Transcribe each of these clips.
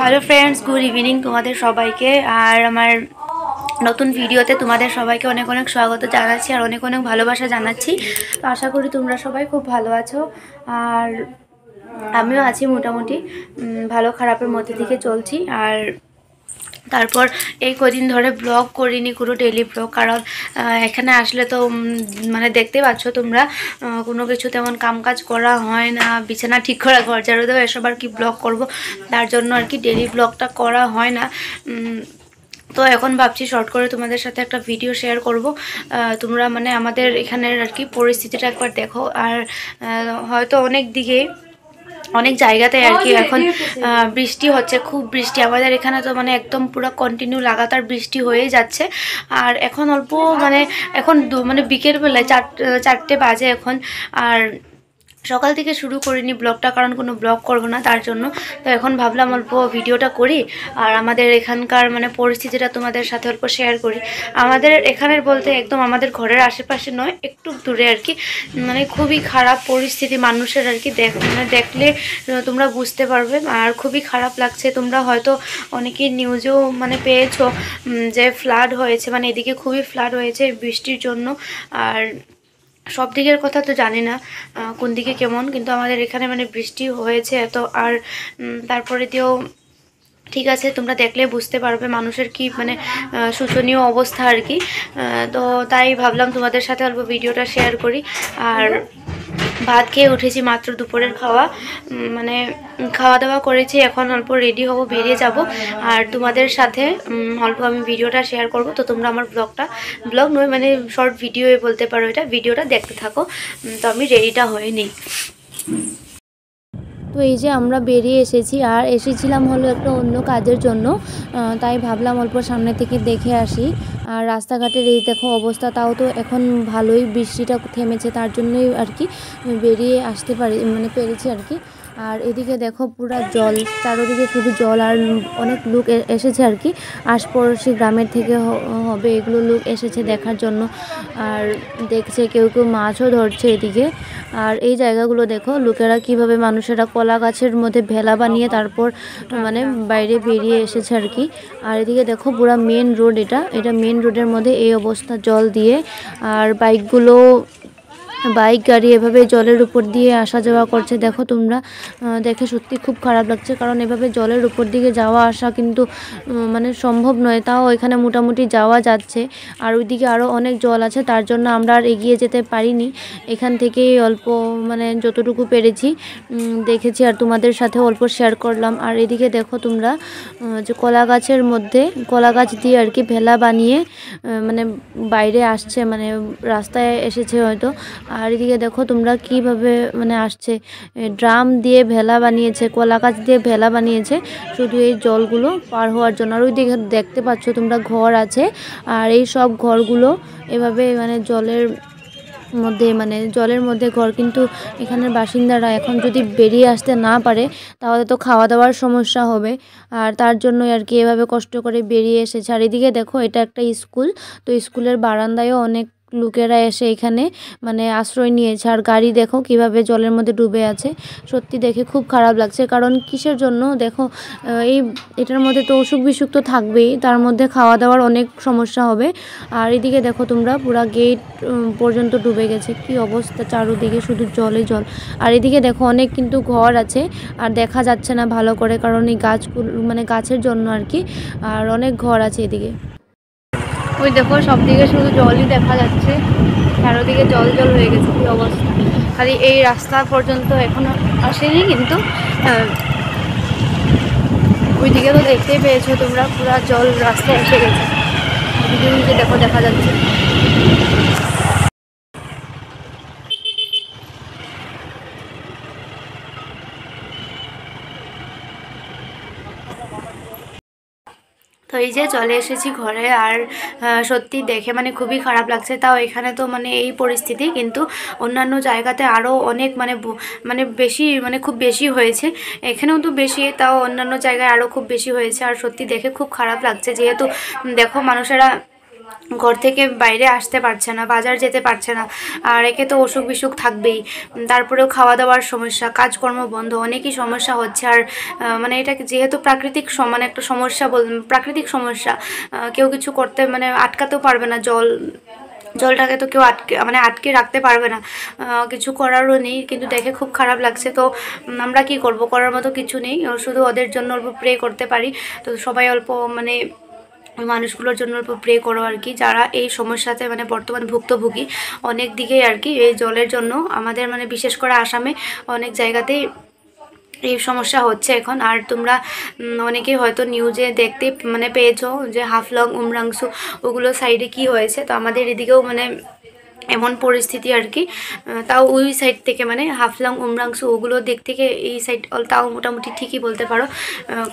Hello friends, good evening তোমাদের সবাইকে। আর আমার নতুন ভিডিওতে তোমাদের সবাইকে অনেক অনেক স্বাগত জানাচ্ছি আর অনেক অনেক ভালোবাসা জানাচ্ছি। তো আশা করি তোমরা সবাই খুব ভালো আছো আর আমিও আছি মোটামুটি ভালো খারাপের মধ্যে থেকে চলছি। আর তারপর এই কদিন ধরে ব্লগ করিনি, কোনো ডেলি ব্লগ, কারণ এখানে আসলে তো মানে দেখতে পাচ্ছ তোমরা কোনো কিছু তেমন কামকাজ করা হয় না, বিছানা ঠিক করা, ঘর ঝাড়ু দেওয়া, এসব আর কি ব্লগ করব, তার জন্য আর কি ডেলি ব্লগটা করা হয় না। তো এখন ভাবছি শর্ট করে তোমাদের সাথে একটা ভিডিও শেয়ার করব। তোমরা মানে আমাদের এখানের আর কি পরিস্থিতিটা একবার দেখো। আর হয়তো অনেক জায়গাতে আর কি এখন বৃষ্টি হচ্ছে, খুব বৃষ্টি। আমাদের এখানে তো মানে একদম পুরো কন্টিনিউ লাগাতার বৃষ্টি হয়ে যাচ্ছে। আর এখন অল্প এখন মানে বিকেলবেলায় 4টে বাজে এখন। আর সকাল থেকে শুরু করিনি ব্লগটা, কারণ কোনো ব্লগ করব না তার জন্য। তো এখন ভাবলাম অল্প ভিডিওটা করি আর আমাদের এখানকার মানে পরিস্থিতিটা তোমাদের সাথে অল্প শেয়ার করি। আমাদের এখানের বলতে একদম আমাদের ঘরের আশেপাশে নয়, একটু দূরে আর কি, মানে খুবই খারাপ পরিস্থিতি মানুষের আর কি। দেখলে তোমরা বুঝতে পারবে। আর খুবই খারাপ লাগছে। তোমরা হয়তো অনেকেই নিউজেও মানে পেয়েছো যে ফ্লাড হয়েছে, মানে এদিকে খুবই ফ্লাড হয়েছে বৃষ্টির জন্য। আর সব দিকের কথা তো জানি না কোন দিকে কেমন, কিন্তু আমাদের এখানে মানে বৃষ্টি হয়েছে এত। আর তারপরে দিয়েও ঠিক আছে, তোমরা দেখলে বুঝতে পারবে মানুষের কি মানে শোচনীয় অবস্থা আর কি। তো তাই ভাবলাম তোমাদের সাথে অল্প ভিডিওটা শেয়ার করি। আর ভাত খেয়ে উঠেছি, মাত্র দুপুরের খাওয়া, মানে খাওয়া দাওয়া করেছি। এখন অল্প রেডি হব, বেরিয়ে যাব। আর তোমাদের সাথে অল্প আমি ভিডিওটা শেয়ার করব। তো তোমরা আমার ব্লগ নয় মানে শর্ট ভিডিও বলতে পারো, এটা ভিডিওটা দেখতে থাকো। তো আমি রেডিটা হয়ে নিই। তো এই যে আমরা বেরিয়ে এসেছি, আর এসেছিলাম হলো একটা অন্য কাজের জন্য, তাই ভাবলাম অল্প সামনে থেকে দেখে আসি। আর রাস্তাঘাটের এই দেখো অবস্থা, তাও তো এখন ভালোই বৃষ্টিটা থেমেছে, তার জন্যই আর কি বেরিয়ে আসতে পেরেছি আর কি। আর এদিকে দেখো পুরা জল, চারোদিকে শুধু জল। আর অনেক লোক এসেছে আর কি, আশপাশি গ্রামের থেকে হবে এগুলো লোক এসেছে দেখার জন্য। আর দেখছে, কেউ কেউ মাছও ধরছে এদিকে। আর এই জায়গাগুলো দেখো, লোকেরা কিভাবে, মানুষেরা কলা গাছের মধ্যে ভেলা বানিয়ে তারপর মানে বাইরে বেরিয়ে এসেছে আর কি। আর এদিকে দেখো পুরা মেন রোড, এটা মেন রোডের মধ্যে এই অবস্থা জল দিয়ে। আর বাইক গাড়ি এভাবে জলের উপর দিয়ে আসা যাওয়া করছে। দেখো তোমরা দেখে সত্যি খুব খারাপ লাগছে, কারণ এভাবে জলের উপর দিকে যাওয়া আসা কিন্তু মানে সম্ভব নয়। তাও এখানে মোটামুটি যাওয়া যাচ্ছে। আর ওইদিকে আরও অনেক জল আছে, তার জন্য আমরা আর এগিয়ে যেতে পারিনি। এখান থেকেই অল্প মানে যতটুকু পেরেছি দেখেছি আর তোমাদের সাথে অল্প শেয়ার করলাম। আর এদিকে দেখো তোমরা যে কলা গাছ দিয়ে আর কি ভেলা বানিয়ে মানে বাইরে আসছে, মানে রাস্তায় এসেছে হয়তো। আর এদিকে দেখো তোমরা কিভাবে মানে আসছে, ড্রাম দিয়ে ভেলা বানিয়েছে, কলা গাছ দিয়ে ভেলা বানিয়েছে শুধু এই জলগুলো পার হওয়ার জন্য। আর ওইদিকে দেখতে পাচ্ছ তোমরা ঘর আছে, আর এই সব ঘরগুলো এভাবে মানে জলের মধ্যে ঘর। কিন্তু এখানের বাসিন্দারা এখন যদি বেরিয়ে আসতে না পারে তাহলে তো খাওয়া দাওয়ার সমস্যা হবে। আর তার জন্যই আর কি এভাবে কষ্ট করে বেরিয়ে এসেছে। আর এদিকে দেখো এটা একটা স্কুল, তো স্কুলের বারান্দায়ও অনেক লোকেরা এসে এখানে মানে আশ্রয় নিয়েছে। আর গাড়ি দেখো কিভাবে জলের মধ্যে ডুবে আছে, সত্যি দেখে খুব খারাপ লাগছে। কারণ কিসের জন্য দেখো, এটার মধ্যে তো অসুখ বিসুখ তো থাকবেই, তার মধ্যে খাওয়া দাওয়ার অনেক সমস্যা হবে। আর এদিকে দেখো তোমরা পুরা গেট পর্যন্ত ডুবে গেছে, কি অবস্থা, চারোদিকে শুধু জলে জল। আর এদিকে দেখো অনেক কিন্তু ঘর আছে, আর দেখা যাচ্ছে না ভালো করে, কারণ এই গাছগুলো মানে গাছের জন্য আর কি। আর অনেক ঘর আছে এদিকে। ওই দেখো সব দিকে শুধু জলই দেখা যাচ্ছে, চারোদিকে জল জল হয়ে গেছে, কি অবস্থা। খালি এই রাস্তা পর্যন্ত এখনো আসেনি, কিন্তু ওইদিকে তো দেখতেই পেয়েছো তোমরা, পুরো জল রাস্তায় এসে গেছে। ওইদিকে দেখো দেখা যাচ্ছে। তো এই যে চলে এসেছি ঘরে। আর সত্যি দেখে মানে খুবই খারাপ লাগছে। তাও এখানে তো মানে এই পরিস্থিতি, কিন্তু অন্যান্য জায়গাতে আরও অনেক মানে বেশি, মানে খুব বেশি হয়েছে। এখানেও তো বেশি, তাও অন্যান্য জায়গায় আরও খুব বেশি হয়েছে। আর সত্যি দেখে খুব খারাপ লাগছে, যেহেতু দেখো মানুষেরা ঘর থেকে বাইরে আসতে পারছে না, বাজার যেতে পারছে না, আর একে তো অসুখ বিসুখ থাকবেই, তারপরেও খাওয়া দাওয়ার সমস্যা, কাজকর্ম বন্ধ, অনেকই সমস্যা হচ্ছে। আর মানে এটা যেহেতু প্রাকৃতিক মানে একটা সমস্যা, প্রাকৃতিক সমস্যা, কেউ কিছু করতে মানে আটকাতেও পারবে না। জলটাকে তো কেউ আটকে রাখতে পারবে না, কিছু করারও নেই। কিন্তু দেখে খুব খারাপ লাগছে। তো আমরা কি করব, করার মতো কিছু নেই, শুধু ওদের জন্য অল্প প্রে করতে পারি। তো সবাই অল্প মানে মানুষগুলোর জন্য অল্প প্রে করো আর কি, যারা এই সমস্যাতে মানে বর্তমান ভুক্তভোগী অনেক দিকেই আর কি। এই জলের জন্য আমাদের মানে বিশেষ করে আসামে অনেক জায়গাতেই এই সমস্যা হচ্ছে এখন। আর তোমরা অনেকেই হয়তো নিউজে দেখতে মানে পেয়েছো যে হাফলং উমরাংসু ওগুলো সাইডে কি হয়েছে। তো আমাদের এদিকেও মানে এমন পরিস্থিতি আর কি। তাও ওই সাইড থেকে মানে হাফলং উমরাংসু ওগুলোর দিক থেকে এই সাইড তাও মোটামুটি ঠিকই বলতে পারো,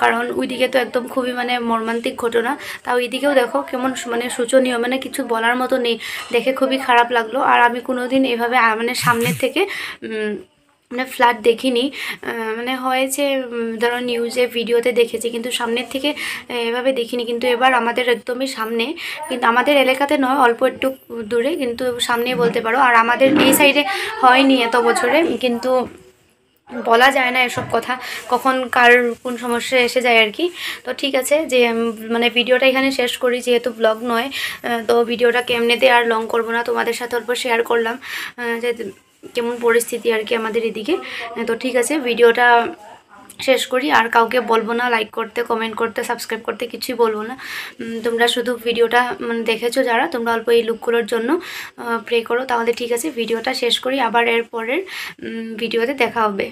কারণ ওইদিকে তো একদম খুবই মানে মর্মান্তিক ঘটনা। তাও এইদিকেও দেখো কেমন মানে শোচনীয়, মানে কিছু বলার মতো নেই, দেখে খুবই খারাপ লাগলো। আর আমি কোনোদিন এভাবে মানে সামনের থেকে মানে ফ্ল্যাট দেখিনি, মানে হয়েছে ধরো নিউজে ভিডিওতে দেখেছি, কিন্তু সামনের থেকে এভাবে দেখিনি। কিন্তু এবার আমাদের একদমই সামনে, কিন্তু আমাদের এলাকাতে নয়, অল্প একটু দূরে, কিন্তু সামনেই বলতে পারো। আর আমাদের এই সাইডে হয়নি এত বছরে, কিন্তু বলা যায় না এসব কথা, কখন কার কোন সমস্যা এসে যায় আর কি। তো ঠিক আছে, যে মানে ভিডিওটা এখানে শেষ করি, যেহেতু ব্লগ নয়। তো ভিডিওটাকে এমনিতে আর লং করবো না, তোমাদের সাথে অল্প শেয়ার করলাম যে কেমন পরিস্থিতি আর কি আমাদের এদিকে। তো ঠিক আছে, ভিডিওটা শেষ করি। আর কাউকে বলবো না লাইক করতে, কমেন্ট করতে, সাবস্ক্রাইব করতে, কিছুই বলবো না। তোমরা শুধু ভিডিওটা মানে দেখেছো যারা, তোমরা অল্প এই লুকগুলোর জন্য প্রে করো। তাহলে ঠিক আছে, ভিডিওটা শেষ করি, আবার এর পরের ভিডিওতে দেখা হবে।